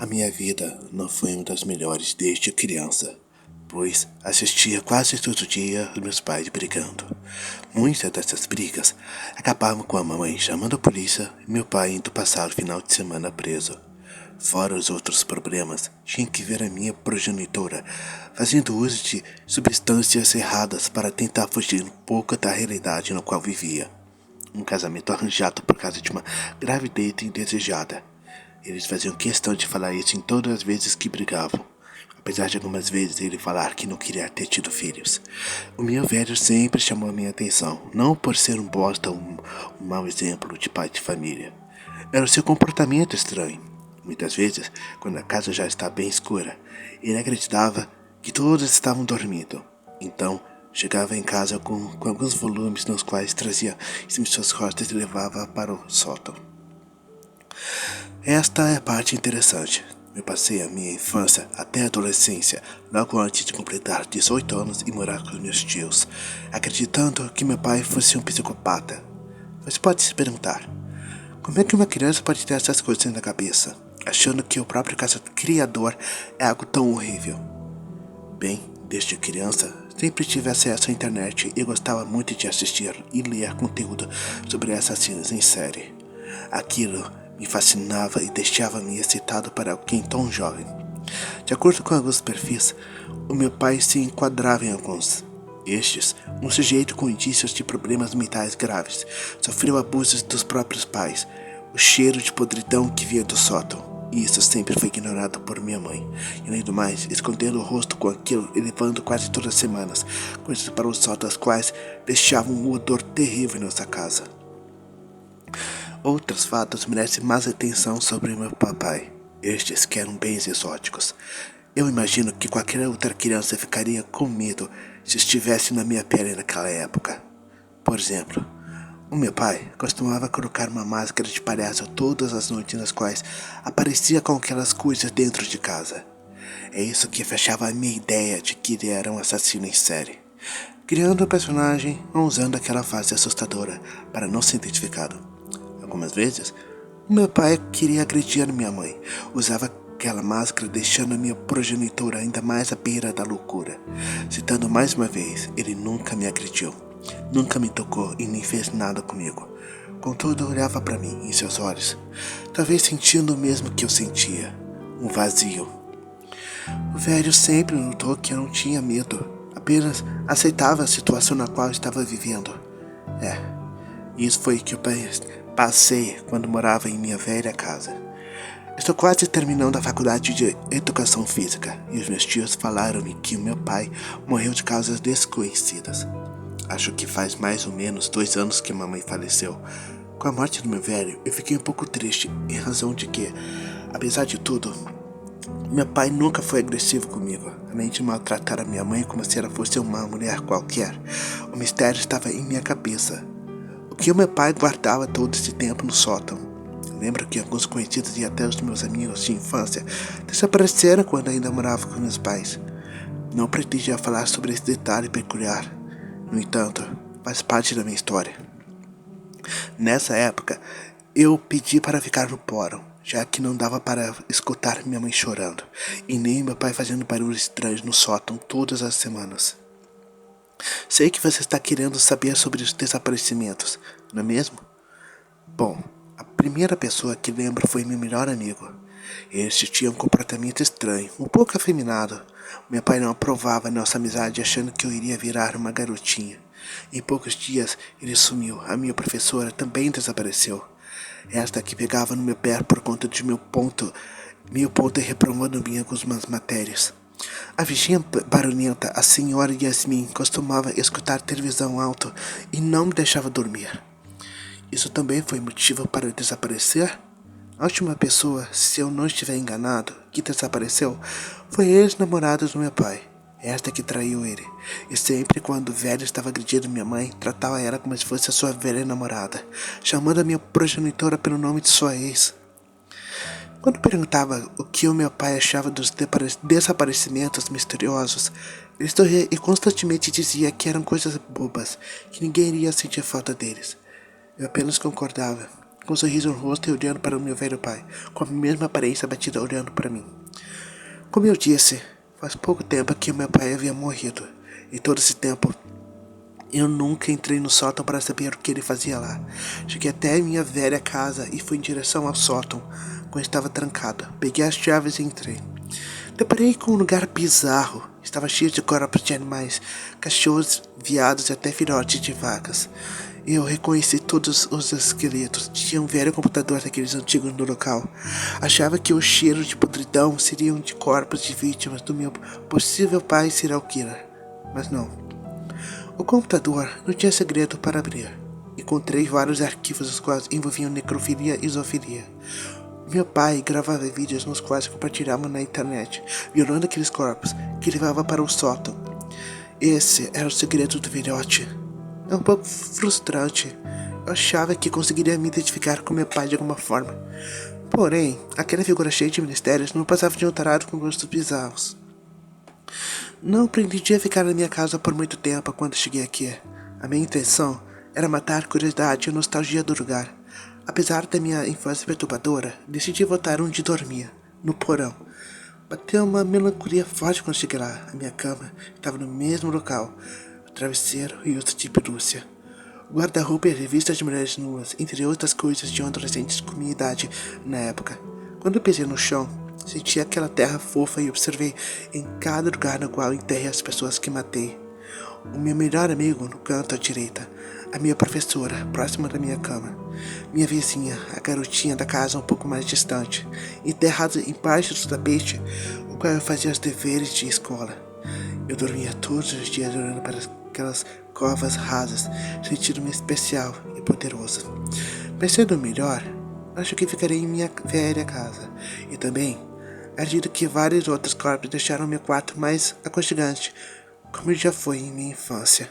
A minha vida não foi uma das melhores desde criança, pois assistia quase todo dia os meus pais brigando. Muitas dessas brigas acabavam com a mamãe chamando a polícia e meu pai indo passar o final de semana preso. Fora os outros problemas, tinha que ver a minha progenitora fazendo uso de substâncias erradas para tentar fugir um pouco da realidade na qual vivia. Um casamento arranjado por causa de uma gravidez indesejada. Eles faziam questão de falar isso em todas as vezes que brigavam, apesar de algumas vezes ele falar que não queria ter tido filhos. O meu velho sempre chamou a minha atenção, não por ser um bosta ou um mau exemplo de pai de família. Era o seu comportamento estranho. Muitas vezes, quando a casa já está bem escura, ele acreditava que todos estavam dormindo. Então, chegava em casa com alguns volumes nos quais trazia em suas costas e levava para o sótão. Esta é a parte interessante. Eu passei a minha infância até a adolescência, logo antes de completar 18 anos e morar com meus tios, acreditando que meu pai fosse um psicopata. Você pode se perguntar, como é que uma criança pode ter essas coisas na cabeça, achando que o próprio criador é algo tão horrível? Bem, desde criança, sempre tive acesso à internet e gostava muito de assistir e ler conteúdo sobre assassinos em série. Aquilo me fascinava e deixava-me excitado para alguém tão jovem. De acordo com alguns perfis, o meu pai se enquadrava em alguns. Estes, um sujeito com indícios de problemas mentais graves, sofreu abusos dos próprios pais, o cheiro de podridão que vinha do sótão, e isso sempre foi ignorado por minha mãe, e além do mais, escondendo o rosto com aquilo e levando quase todas as semanas coisas para o sótão, as quais deixavam um odor terrível em nossa casa. Outros fatos merecem mais atenção sobre meu papai, estes que eram bens exóticos. Eu imagino que qualquer outra criança ficaria com medo se estivesse na minha pele naquela época. Por exemplo, o meu pai costumava colocar uma máscara de palhaço todas as noites nas quais aparecia com aquelas coisas dentro de casa. É isso que fechava a minha ideia de que ele era um assassino em série, criando o personagem ou usando aquela face assustadora para não ser identificado. Algumas vezes, o meu pai queria agredir minha mãe, usava aquela máscara deixando a minha progenitora ainda mais à beira da loucura. Citando mais uma vez, ele nunca me agrediu, nunca me tocou e nem fez nada comigo. Contudo, olhava para mim em seus olhos, talvez sentindo o mesmo que eu sentia, um vazio. O velho sempre notou que eu não tinha medo, apenas aceitava a situação na qual estava vivendo. Isso foi o que eu passei quando morava em minha velha casa. Estou quase terminando a faculdade de educação física e os meus tios falaram-me que o meu pai morreu de causas desconhecidas. Acho que faz mais ou menos 2 anos que mamãe faleceu. Com a morte do meu velho, eu fiquei um pouco triste, em razão de que, apesar de tudo, meu pai nunca foi agressivo comigo, além de maltratar a minha mãe como se ela fosse uma mulher qualquer. O mistério estava em minha cabeça. O que o meu pai guardava todo esse tempo no sótão? Lembro que alguns conhecidos e até os meus amigos de infância desapareceram quando ainda morava com meus pais. Não pretendia falar sobre esse detalhe peculiar. No entanto, faz parte da minha história. Nessa época, eu pedi para ficar no porão, já que não dava para escutar minha mãe chorando, e nem meu pai fazendo barulhos estranhos no sótão todas as semanas. Sei que você está querendo saber sobre os desaparecimentos, não é mesmo? Bom, a primeira pessoa que lembro foi meu melhor amigo. Este tinha um comportamento estranho, um pouco afeminado. Meu pai não aprovava nossa amizade, achando que eu iria virar uma garotinha. Em poucos dias ele sumiu. A minha professora também desapareceu. Esta que pegava no meu pé por conta de meu ponto e reprovando-me em algumas matérias. A vizinha barulhenta, a senhora Yasmin, costumava escutar televisão alto e não me deixava dormir. Isso também foi motivo para eu desaparecer? A última pessoa, se eu não estiver enganado, que desapareceu foi a ex-namorada do meu pai. Esta que traiu ele. E sempre quando o velho estava agredindo minha mãe, tratava ela como se fosse a sua velha namorada, chamando a minha progenitora pelo nome de sua ex. Quando perguntava o que o meu pai achava dos desaparecimentos misteriosos, ele sorria e constantemente dizia que eram coisas bobas, que ninguém iria sentir falta deles. Eu apenas concordava. com um sorriso no rosto e olhando para o meu velho pai, com a mesma aparência abatida olhando para mim. Como eu disse, faz pouco tempo que meu pai havia morrido, e todo esse tempo eu nunca entrei no sótão para saber o que ele fazia lá. Cheguei até a minha velha casa e fui em direção ao sótão, quando estava trancado. Peguei as chaves e entrei. Deparei com um lugar bizarro. Estava cheio de corpos de animais, cachorros, veados e até filhotes de vacas. Eu reconheci todos os esqueletos. Tinha um velho computador daqueles antigos no local. Achava que o cheiro de podridão seriam de corpos de vítimas do meu possível pai serial killer. Mas não. O computador não tinha segredo para abrir. Encontrei vários arquivos os quais envolviam necrofilia e zoofilia. Meu pai gravava vídeos nos quais compartilhava na internet, violando aqueles corpos que levava para o sótão. Esse era o segredo do velhote. É um pouco frustrante. Eu achava que conseguiria me identificar com meu pai de alguma forma. Porém, aquela figura cheia de mistérios não passava de um tarado com gostos bizarros. Não pretendia ficar na minha casa por muito tempo quando cheguei aqui. A minha intenção era matar a curiosidade e a nostalgia do lugar. Apesar da minha infância perturbadora, decidi voltar onde dormia, no porão. Bateu uma melancolia forte quando cheguei lá. A minha cama estava no mesmo local, o travesseiro e outro de pelúcia. O guarda-roupa e revistas de mulheres nuas, entre outras coisas de um adolescente com minha idade na época. Quando eu pisei no chão, senti aquela terra fofa e observei em cada lugar no qual enterrei as pessoas que matei. O meu melhor amigo no canto à direita, a minha professora próxima da minha cama, minha vizinha, a garotinha da casa um pouco mais distante, enterrado embaixo do tapete, o qual eu fazia os deveres de escola. Eu dormia todos os dias olhando para aquelas covas rasas, sentindo-me especial e poderoso. Pensando melhor, acho que ficarei em minha velha casa, e também acredito que vários outros corpos deixaram meu quarto mais aconchegante, como já foi em minha infância.